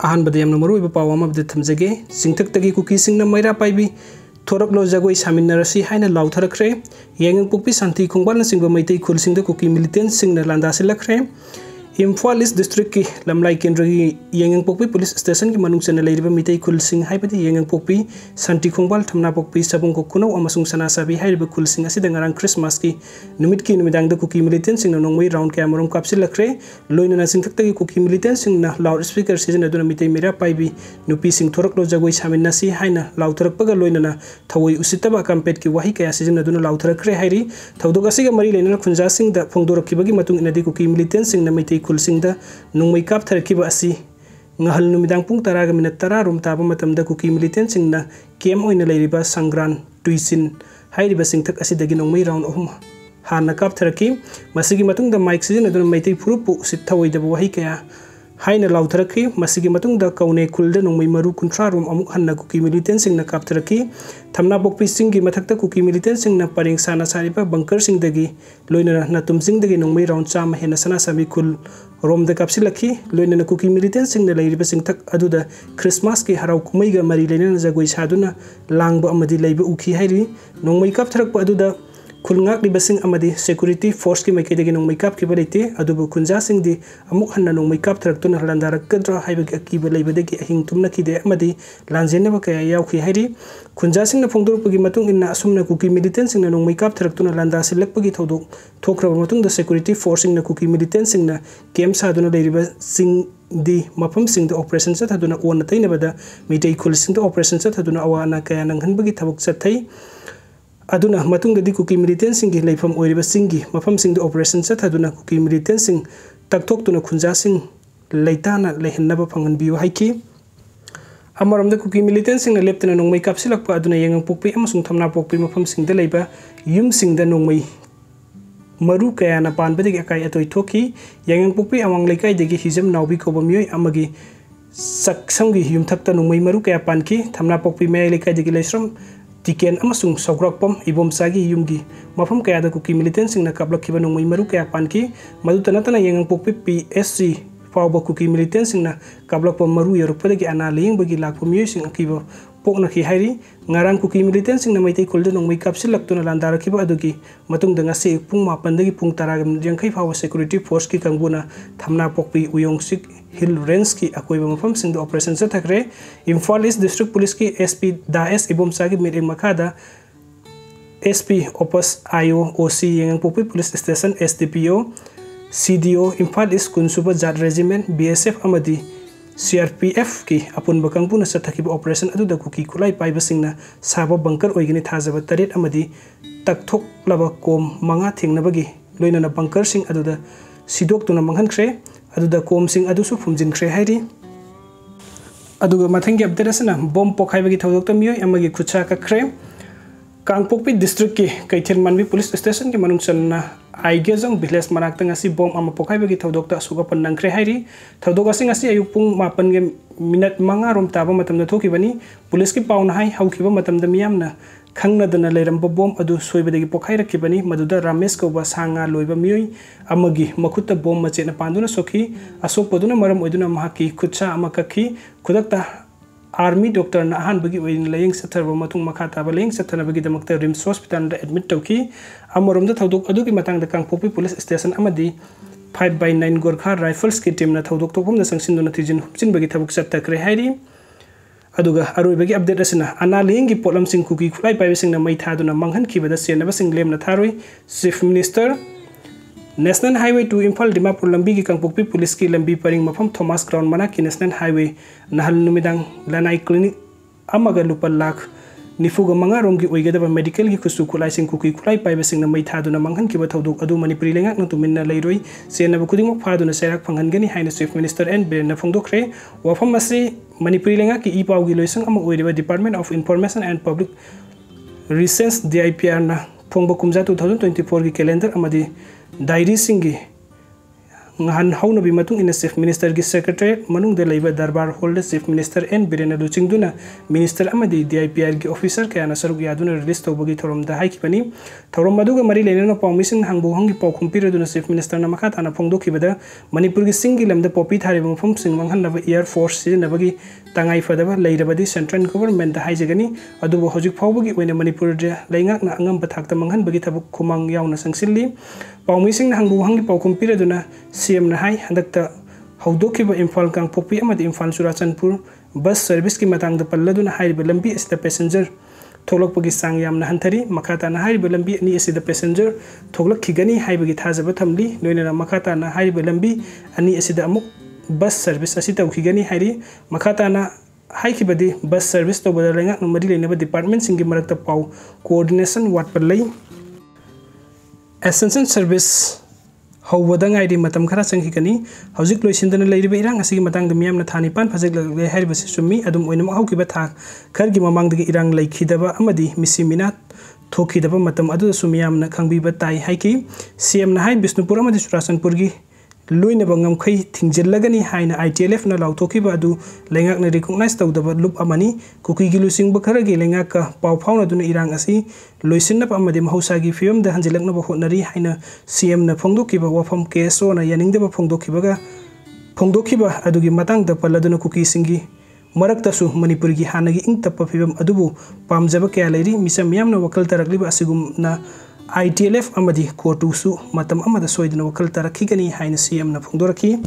अहनबद यामना मरुइबा पाव अमबद थमजगे चिंगथक्तगी कुकीसिंगना मैरा पाइबी थोरकलो जगोई सामिन्नरसी हाइना लाउथरख्रे येंगपोकपी शांति खोंगबालना सिंगबा मैतै खुलसिंगदा कुकी मिलिटेंट सिंगना लांदासिलख्रे इम्फाल ईस्ट डिस्ट्रिक्ट की लमलाई केंद्र की येंगपोकपी पुलिस स्टेशन की मनुंग चना लेरिबा मैतै खुलसिंग हाइबदि येंगपोकपी शांति खोंगबाल थमनापोकपी सबंग को कुनौ अमसुंग सनासाबी हाइरिबा खुलसिंग असिदा ngarang क्रिसमस की नुमित की नुमिदांगदा कुकी मिलिटेंट सिंगना नोंमै राउंड कैमरम कापसिलख्रे लोइनना चिंगथक्तगी कुकी मिलिटेंट सिंगना लाउड स्पीकर सिजनदुना मैतै मेरा पाइबी नुपी सिंग थोरकलो जगोई सामिन्नासी हाइना लाउथरकपगा लोइनना थवै उसितबा कम्पेट की वाही कया सिजनदुना लाउथरख्रे हाइरि थौदोक असिगा मरि लेना खुंजासिंगदा फोंदोरखिबगी मतुंग इनदि कुकी मिलिटेंट सिंगना मैतै खुलसिंगदा नोंमै कापथरखिबा असि ngahal numidang pung 10 minute 10 rum taba matamda kuki militant singna kem oina leiriba sangran tuisin hairiba singthak asidagi nongmai round ohum hana kaptharaki masigi matungda mic season aduna maitai furupu sithawoidaba wahi kaya haina lautharaki masigi matungda kaune khulda nongmai maru kuntra rum amuk hanna kuki militant singna kaptharaki thamna bokpi singi mathakta kuki militant singna paring sana sariba bunker singdagi loina natum singdagi nongmai round chama hena sana sami khul रोम द कापसिलखी लोइनना Kuki militant सिंगना लेरिबा सिंगथक अदुदा Christmas की हराव कुमैगा मरी लेना जगोई सादुना लांगबा अमदि लेबा उखी हाइरि नोंमै कापथरकपा अदुदा खुलंगाकलिबा सिंग अमदि सिक्युरिटी फोर्स की मैकेदगी नोंमै कापखिबा लेते अदुबु खुंजा सिंगदि अमुक हन्ना नोंमै कापथरकतुना हलांदारकद्रा हाइबगी अकीबा लेबदगी अहिंग तुमनखिदे अमदि लांजेनबा कया यावखि हाइरि खुंजा सिंगना फोंदोरपगी मतुंग इन्ना असुमना कुकी मिलिटेंट सिंगना नोंमै कापथरकतुना लांदासिलकपगी थौदोक थोख्रबा मतुंगदा सिक्युरिटी फोर्स सिंगना कुकी मिलिटेंट सिंगना केम सादुना लेरिबा सिंग दी मफम सिंग द ऑपरेशन चथदुना ओन तैनबदा मिटै खुल सिंग द ऑपरेशन चथदुना अवाना कया नंगहनबगी थबक चथै अदुना मतुंगदि कुकी मिलिटेंट सिंग लेफम ओइरिबा सिंगी मफम सिंग द ऑपरेशन चथदुना कुकी मिलिटेंट सिंग तकथोक्तुना खुंजा सिंग लेताना लेहनबा फंगनबियो हाइकी अमरमदा कुकी मिलिटेंट सिंग लेप्तना नोंमै कापसिलकपा अदुना येंगपोकपी अमसुंग थमनापोकपी मफम सिंग द लेबा yum Singh the नोंमै Maru कयाना पानबदगी acai अतोय थोकी येंगपोकपी अवांग लेकाइदगी Hijam नावबी कोबा मियोय अमगी सक्समगी युमथक्ता नोंमै मरु कया panki थमनापोकपी मयाय लेकाइदगी लेस्रम tiken amasung sogrokpam ibomsagi yumgi mafam kayada kuki militant singna kablakhiba nongmai maru kaya panki madutanatana yengang PSC fawba kuki militant singna kablakpam maru yarukpadagi ana leingbagi lakpam yoising akiba pokna khi hairi ngarang kuki militant singna maitai kulda nongmai kapsilaktuna landarakhiba adugi matungda ngase pung 8 dagi pung 10 jangkhai fawa security force ki kangbuna thamna pokpi uyongsik hill range की अकोइबा मफम सिंग operation चथख्रे Imphal East district police की SP दाएस इबोमसा की मिरेंग मखादा SP ops IO OC Yaingangpokpi police station SDPO CDO Imphal East कुनसुबा जाट रेजिमेंट बीएसएफ अमदी सीआरपीएफ की अपुनबा कंगपुना चथखिबा ऑपरेशन अदुदा कुकी खुलाई पाइबा सिंगना साबा बंकर ओइगनि थाजबा तरेट अमदी तकथोकलबा कोम मंगा थेंगनबगी लोइनना बंकर सिंग अदुदा सिदोक्तुना मंगहनख्रे अदुदा कोम सिंग अदुसु फुमजिनख्रे हाइरि अदुगा मथंगी अपडेट असना बम पोखाइबगी थौदोक्ता मियोय अमगी खुचा कखरे कांगपोकपी डिस्ट्रिक्ट की कैथेल मानबी पुलिस स्टेशन की मनुंग चलना आइगेजंग विलेज मनाक्तंग असि बम अमा पोखाइबगी थौदोक्ता सुगा पन्नंख्रे हाइरि थौदोक असि ngasi ayuk pung 8 ge minute 5 rom taba matamda thokibani police की पाउना हाइ हौखिबा matamda miyamna खंगनदना लेरंबा बम अदु सोइबदगी पोखाइरखिबनी मदुदा रामेश कौबा सांगा लोइबा मियोय अमगी मखुत्ता बम मचेना पांदुना सोखी असोकपदुना मरम ओइदुना महाकी खुत्सा अमकखी खुदक्ता आर्मी डॉक्टर ना अहानबगी ओइन लयंग सथरबा मथुंग मखा ताबा लयंग सथरबगी दमक्ता रिम्स हॉस्पिटल दा एडमिट तौखी अमरमदा थौदोक अदुगी मतंगदा कांगपोकपी पुलिस स्टेशन अमदी 5/9 गोरखा राइफल्स की टीम ना थौदोक तोफमदा संगसिनदुना थिजिन हुपचिनबगी थबुक चत्तख्रे हाइरि अदुगा अरोइबगी अपडेट असना अना लेंगी पोलम सिंग कुकी खुलाई पाइबसिंगना मैथादुना मंगहनखिबदा सेनबसिंग लेमना थारोइ chief minister national highway two Imphal Dimapur लंबी की कांगपोकपी पुलिस की लंबी परिंग मफम थॉमस ग्राउंड मना की नेशनल हाईवे नहल नुमिदांग लनाई क्लिनिक अमगा लुपा लाख निफुगा मंगा रोंगी ओइगदबा मेडिकल की खुसु खुलाइसिंग कुकी खुलाई पाइबसिंगना मैथादुना मंगहनखिबा थौदोक अदु मणिपुरी लेंगाक न तुमिन्ना लेरोइ सेनबा खुदिंगमक फादुना सेराक फंगनगनी हाइना चीफ मिनिस्टर एन बेरना फोंदोखरे वफम असि मणिपुरी लेंगाक की इपाउगी लोइसंग अमा ओइरिबा department of information and public relations DIPR ना फोंबा कुमजा 2024 की कैलेंडर अमदी डायरी सिंगी ngahan haunabi matung ina Chief Minister gi Secretariat manung de leiba Darbar Hall Chief Minister N Birena Luchingduna Minister amadi DIPR gi officer kayana saruk yaduna release tawbagi thorom da haikibani thorom maduga mari lenana Paibising hangbu hangi paukhum piraduna Chief Minister na makha tana phongdokibada Manipur gi singi lamda popi thariba mafum sing manghanlaba Air Force sijanabagi tangai fadaba leirabadi Central Government da haijagani adubu hojik phawbagi oina Manipur de leingak na angam pathakta manghanbagi thabuk khumang yauna sangsilli Paibising hangbu hangi paukhum piraduna CM na hai handakta haudokiba Imphal Kangpokpi amadi Imphal Churachandpur bus service ki matang da palladuna hairiba lambi asida passenger thoglakpagi sang yamna hanthari makhata na hairiba lambi ani asida passenger thoglakkhigani haibagi thajaba thamli loinana makhata na hairiba lambi ani asida amuk bus service asi tawkhigani hairi makhata na haikibadi bus service tawbada lenga numari lenaba department singi marakta pau coordination watpa lei essential service hawada ngairi matam khara changkigani hojik loisindana leiriba irang asigi matangda miyamna thani pan phajek lagle hairibasi summi adum oinam hawkiba thak khargi mamangdagi irang leikhidaba amadi misimina thokidaba matam adu sumiyamna khangbiba tai haiki CM na hai Bisnupur amadi Churachandpur gi loina bangam khai thingjellagani haina ITLF na lauthokiba adu lengak na recognize tawdaba loop amani kuki gi lusing bakharagi lengak ka paw phawna duna irang asi loisinna pa amadi mahausa gi fiam da hanjilakna ba honari haina CM na phongdokiba wafam keso na yaningdaba phongdokiba adugi matang da paladuna Kukisingi maraktasu Manipur gi hanagi ingtappa fiam adubu pamjaba kya leiri misam yamna wakal tarakliba asigumna ITLF amadi kotusu matam amada soidna wakal tarakhigani haina CM na phongdoraki